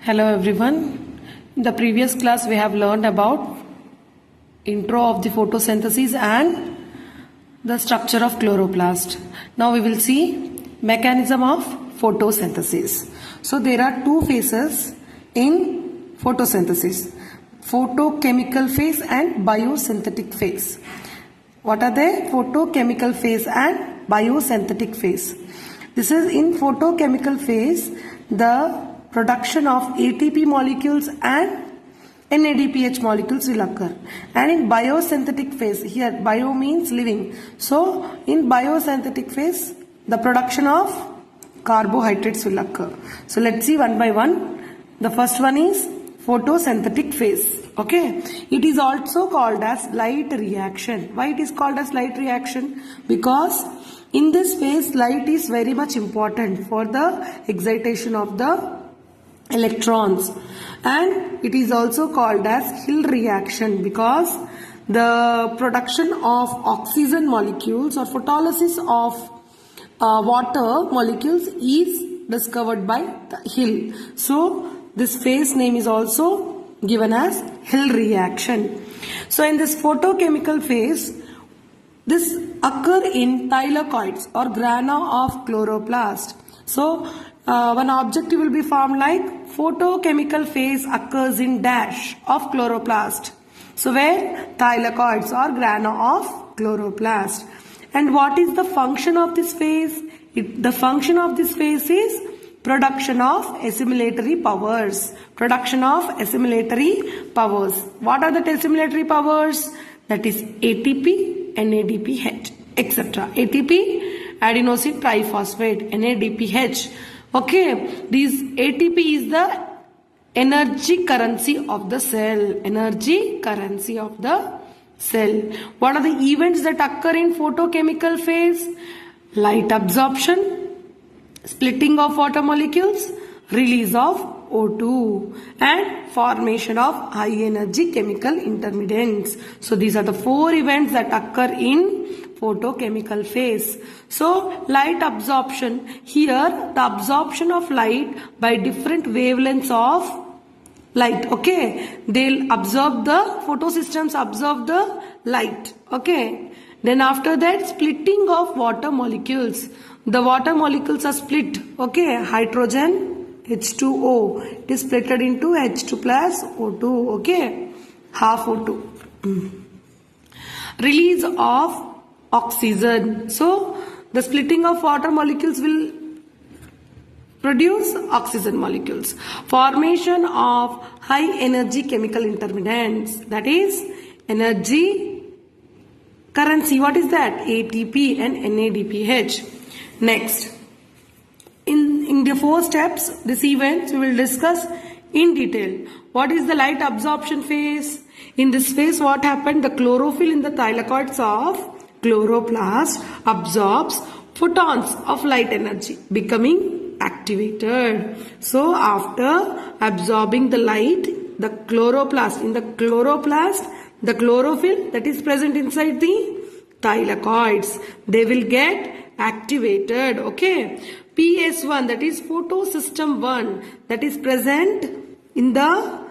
Hello everyone. In the previous class we have learned about intro of the photosynthesis and the structure of chloroplast. Now we will see mechanism of photosynthesis. So there are two phases in photosynthesis: photochemical phase and biosynthetic phase. What are they? Photochemical phase and biosynthetic phase. This is in photochemical phase, the production of ATP molecules and NADPH molecules will occur. And in biosynthetic phase, here bio means living. So in biosynthetic phase, the production of carbohydrates will occur. So let's see one by one. The first one is photosynthetic phase. Okay, it is also called as light reaction. Why it is called as light reaction? Because in this phase, light is very much important for the excitation of the electrons, and it is also called as Hill reaction because the production of oxygen molecules or photolysis of water molecules is discovered by the Hill. So this phase name is also given as Hill reaction. So in this photochemical phase, this occur in thylakoids or grana of chloroplast. So one objective will be formed like photochemical phase occurs in dash of chloroplast. So where thylakoids or grana of chloroplast. And what is the function of this phase? The function of this phase is production of assimilatory powers. Production of assimilatory powers. What are the assimilatory powers? That is ATP, NADPH, etc. ATP, adenosine triphosphate, NADPH. Okay, this ATP is the energy currency of the cell. Energy currency of the cell. What are the events that occur in photochemical phase? Light absorption, splitting of water molecules, release of O2 and formation of high energy chemical intermediates. So these are the four events that occur in photochemical phase. So light absorption, here the absorption of light by different wavelengths of light. Okay, they'll absorb, the photosystems absorb the light. Okay, then after that splitting of water molecules. The water molecules are split. Okay, hydrogen H2O, it is split into H2 plus O2. Okay, half O2. Release of oxygen. So the splitting of water molecules will produce oxygen molecules. Formation of high energy chemical intermediates, that is energy currency. What is that? ATP and NADPH. Next, in the four steps, this event we will discuss in detail. What is the light absorption phase? In this phase, what happened? The chlorophyll in the thylakoids of chloroplast absorbs photons of light energy, becoming activated. So after absorbing the light, the chloroplast, in the chloroplast, the chlorophyll that is present inside the thylakoids, they will get activated. Okay, PS1, that is photosystem 1, that is present in the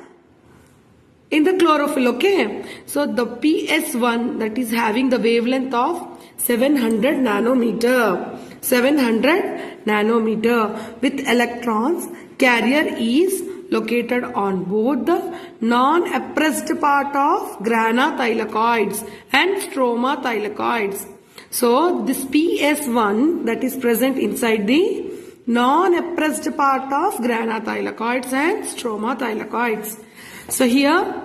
chlorophyll. Okay, so the PS1, that is having the wavelength of 700 nanometer. 700 nanometer with electrons. Carrier is located on both the non-appressed part of grana thylakoids and stroma thylakoids. So this PS1 that is present inside the non-appressed part of grana thylakoids and stroma thylakoids. So here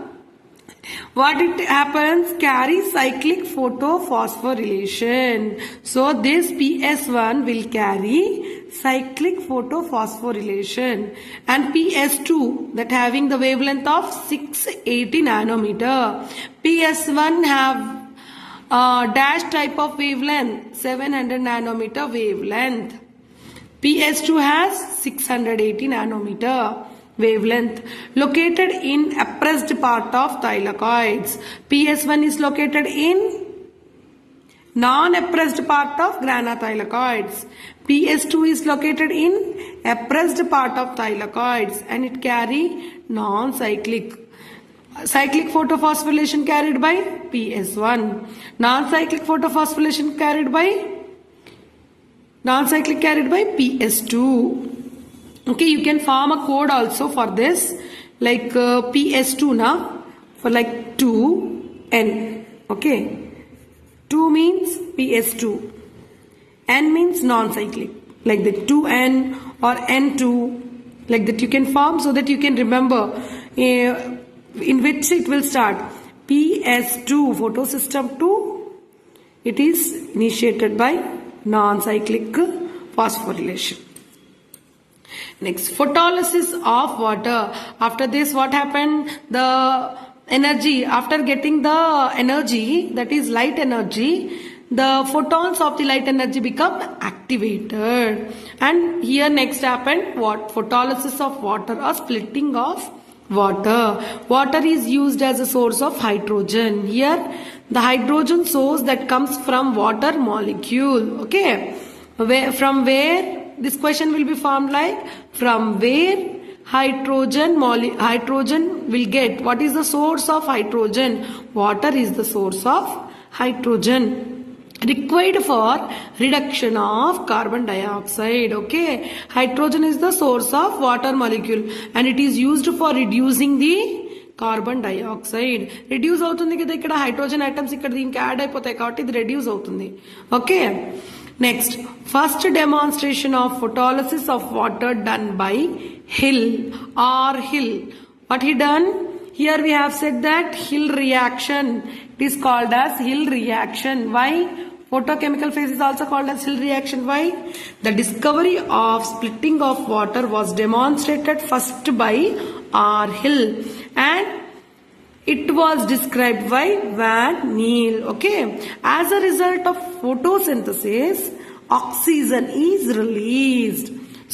what it happens? Carry cyclic photophosphorylation. So this PS1 will carry cyclic photophosphorylation, and PS2 that having the wavelength of 680 nanometer. PS1 have dash type of wavelength, 700 nanometer wavelength. PS2 has 680 nanometer wavelength, located in appressed part of thylakoids. PS1 is located in non-appressed part of grana thylakoids. PS2 is located in appressed part of thylakoids and it carry non-cyclic. Cyclic photophosphorylation carried by PS1. Non-cyclic photophosphorylation carried by PS2. Okay, you can form a code also for this, like PS2 na, for like 2N. Okay, 2 means PS2, N means non-cyclic, like the 2N or N2, like that you can form so that you can remember in which it will start. PS2, photosystem 2, it is initiated by non-cyclic phosphorylation. Next, photolysis of water. After this, what happened? The energy, after getting the energy, that is light energy, the photons of the light energy become activated. And here next happened what? Photolysis of water or splitting of water. Water is used as a source of hydrogen. Here the hydrogen source that comes from water molecule. Okay. From where? This question will be formed like, from where hydrogen will get. What is the source of hydrogen? Water is the source of hydrogen required for reduction of carbon dioxide. Okay, hydrogen is the source of water molecule and it is used for reducing the carbon dioxide. Reduce అవుతుంది కదా ఇక్కడ hydrogen items ఇక్కడ దీనికి add అయిపోతాయి కాబట్టి ఇది reduce అవుతుంది. Okay, next first demonstration of photolysis of water done by Hill. What he done? Here we have said that Hill reaction. It is called as Hill reaction. Why? Photochemical phase is also called as Hill reaction. Why? The discovery of splitting of water was demonstrated first by R. Hill and it was described by Van Niel. Okay. As a result of photosynthesis, oxygen is released.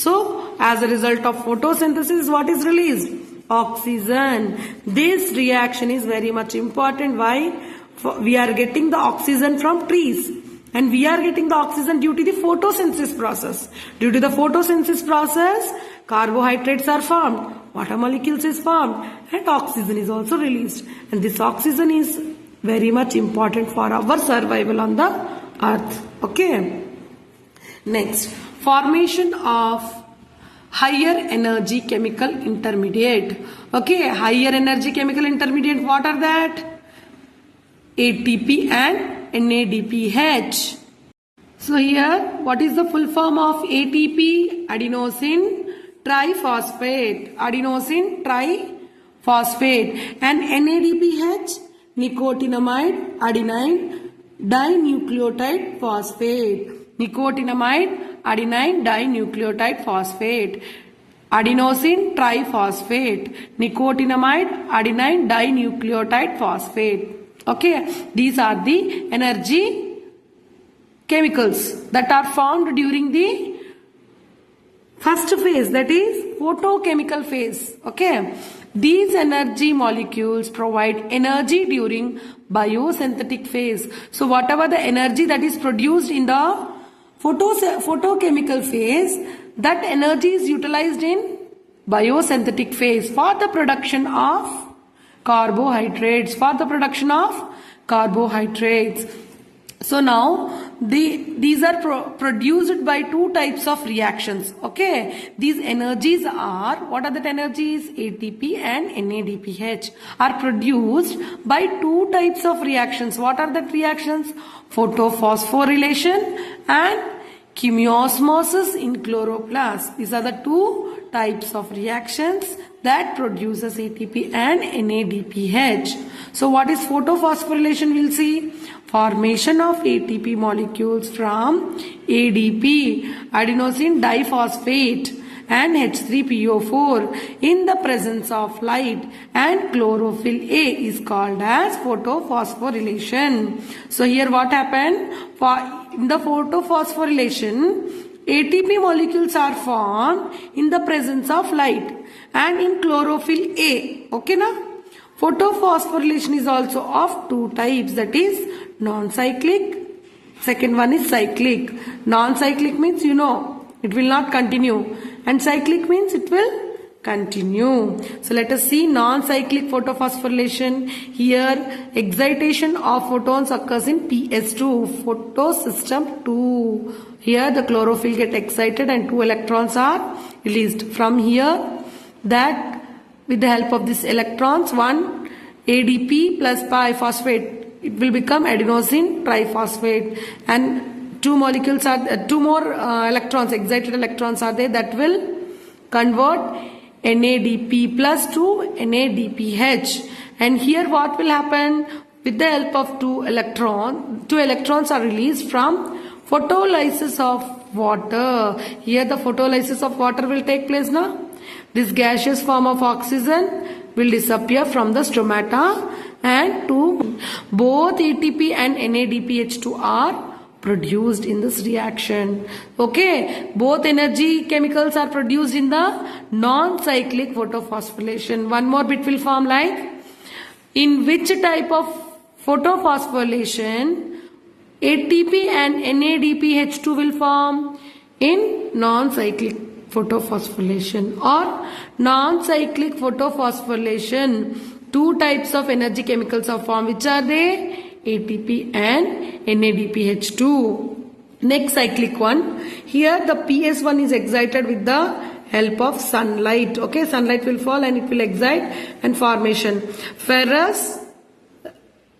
So, as a result of photosynthesis, what is released? Oxygen. This reaction is very much important. Why? We are getting the oxygen from trees. And we are getting the oxygen due to the photosynthesis process. Due to the photosynthesis process, carbohydrates are formed, water molecules is formed, and oxygen is also released. And this oxygen is very much important for our survival on the earth. Okay. Next, formation of higher energy chemical intermediate. Okay, higher energy chemical intermediate, what are that? ATP and NADPH. So here, what is the full form of ATP? Adenosine triphosphate. Adenosine triphosphate. And NADPH? Nicotinamide adenine dinucleotide phosphate. Nicotinamide adenine dinucleotide phosphate. Adenosine triphosphate. Nicotinamide adenine dinucleotide phosphate. Okay, these are the energy chemicals that are formed during the first phase, that is photochemical phase. Okay, these energy molecules provide energy during biosynthetic phase. So whatever the energy that is produced in the photochemical phase, that energy is utilized in biosynthetic phase for the production of carbohydrates. So now these are produced by two types of reactions. Okay, these energies are, what are the energies? ATP and NADPH are produced by two types of reactions. What are the reactions? Photophosphorylation and chemiosmosis in chloroplast. These are the two types of reactions that produces ATP and NADPH. So what is photophosphorylation? We'll see. Formation of ATP molecules from ADP, adenosine diphosphate, and H3PO4 in the presence of light and chlorophyll A is called as photophosphorylation. So here what happened? In the photophosphorylation, ATP molecules are formed in the presence of light and in chlorophyll A. Okay na? Photophosphorylation is also of two types, that is non-cyclic Second one is cyclic. Non-cyclic means it will not continue, and cyclic means it will continue. So let us see non-cyclic photophosphorylation. Here excitation of photons occurs in PS2, photosystem 2. Here the chlorophyll get excited and 2 electrons are released. From here, that with the help of these electrons, one ADP plus pi phosphate, it will become adenosine triphosphate, and two molecules are two more electrons, excited electrons are there, that will convert NADP plus to NADPH. And here what will happen? With the help of two electrons are released from photolysis of water. Here the photolysis of water will take place now. This gaseous form of oxygen will disappear from the stomata, and both ATP and NADPH2 are produced in this reaction. Okay, both energy chemicals are produced in the non-cyclic photophosphorylation. One more bit will form like, in which type of photophosphorylation ATP and NADPH2 will form? In non-cyclic photophosphorylation or non-cyclic photophosphorylation. Two types of energy chemicals are formed. Which are they? ATP and NADPH2. Next cyclic one. Here the PS1 is excited with the help of sunlight. Okay, sunlight will fall and it will excite and formation. Ferrous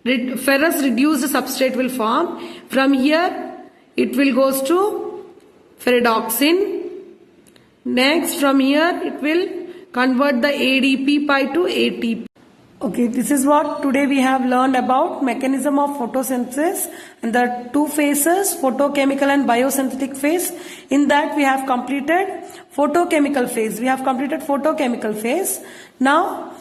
reduced substrate will form. From here it will goes to ferredoxin. Next from here it will convert the ADP pi to ATP. Okay, this is what today we have learned about mechanism of photosynthesis and the two phases, photochemical and biosynthetic phase. In that we have completed photochemical phase. Now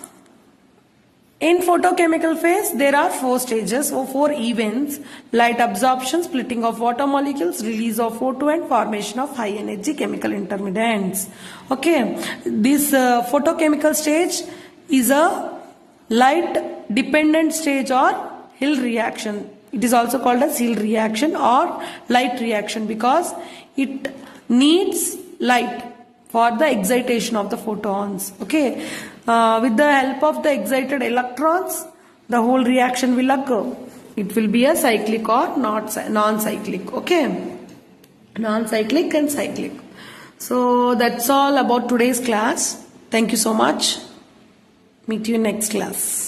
in photochemical phase there are 4 stages or 4 events: light absorption, splitting of water molecules, release of O2 and formation of high energy chemical intermediates. Okay, this photochemical stage is a light dependent stage or Hill reaction. It is also called as Hill reaction or light reaction because it needs light for the excitation of the photons. Okay, with the help of the excited electrons, the whole reaction will occur. It will be a cyclic or non-cyclic. Okay, non-cyclic and cyclic. So that's all about today's class. Thank you so much. Meet you in next class.